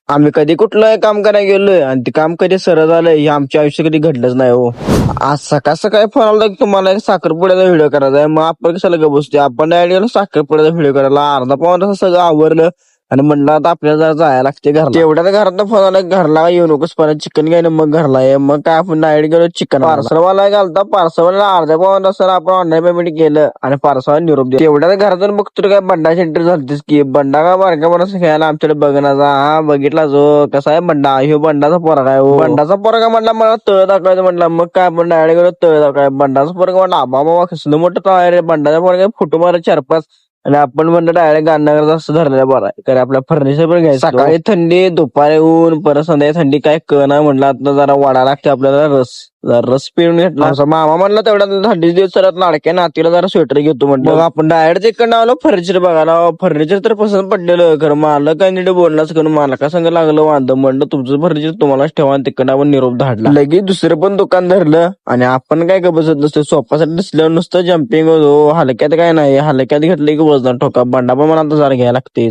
आम्ही कधी कुठलं काम करायला गेलोय आणि ते काम कधी सरळ झालंय हे आमच्या आयुष्यात कधी घडलंच नाही हो. आज सकाळ सकाळी फोन आला की तुम्हाला एक साखरपुड्याचा व्हिडिओ करायचा आहे. मग आपण कशाला गप बसते, आपण डायरेक्ट गेलो साखरपुड्याचा व्हिडिओ करायला. अर्धा पाऊण तास सगळं आवरलं आणि म्हणलं आता आपल्याला जरा जायला लागते घरला. तेवढ्यात घरात फोन आला घरला येऊ नकोस, परत चिकन घ्यायला. मग घरला ये. मग काय आपण डायरेक्ट गेलो चिकन पार्सलवाला घालता. पार्सलवाला अर्ध्या पाऊण तासाला आपण ऑनलाईन पेमेंट केलं आणि पार्सल निरोप दिला. तेवढ्यात घरातून बघतो काय बंडाची एंट्री झालतीस की बंडा का बारक्या माणूस खेळायला आमच्याकडे बघण्याचा. हा बघितला जो कसा आहे बंडा, ह्यो बंडाचा पोरगा आहे. बंडाचा पोरगा म्हणला मला तळ दाखवायचं म्हणला. मग काय आपण डायरेक्ट गेलो तळ दाखवाय. बंडाचा पोरगा म्हणला आबा बाबा कसलं मोठं तळ आहे रे. बंडाचा पोरगा फोटो मारा 4-5 आणि आपण म्हणलं डायरेक्ट गाणं असं धरलेलं बरं आहे, कारण आपल्या फर्निचर पण घ्यायचं. सकाळी थंडी, दुपारी ऊन, परत संध्याकाळी थंडी, काय कळना. म्हणलं आता जरा वाढा लागते आपल्याला रस पिऊन घेतला. मामा म्हणलं तेवढ्या थंडी दिवस सरत लाडक्या नातीला जरा स्वेटर घेतो म्हटलं. मग आपण डायरेक्ट तिकडनं आलो फर्निचर बघायला. फर्निचर तर पसंत पडलेलं, खरं मला काय नीट बोललाच करून मला काय सांग लागलं वांद. म्हणलं तुमचं फर्निचर तुम्हालाच ठेवा. तिकडनं आपण निरोप धाडला. लगेच दुसरं पण दुकान धरलं आणि आपण काय बसत नसतो सोफासाठी दिसलं नुसतं जम्पिंग होतो. हलक्यात काय नाही, हलक्यात घेतलं की वजन ठोका. बंडा पण मला आता जरा घ्यायला लागते.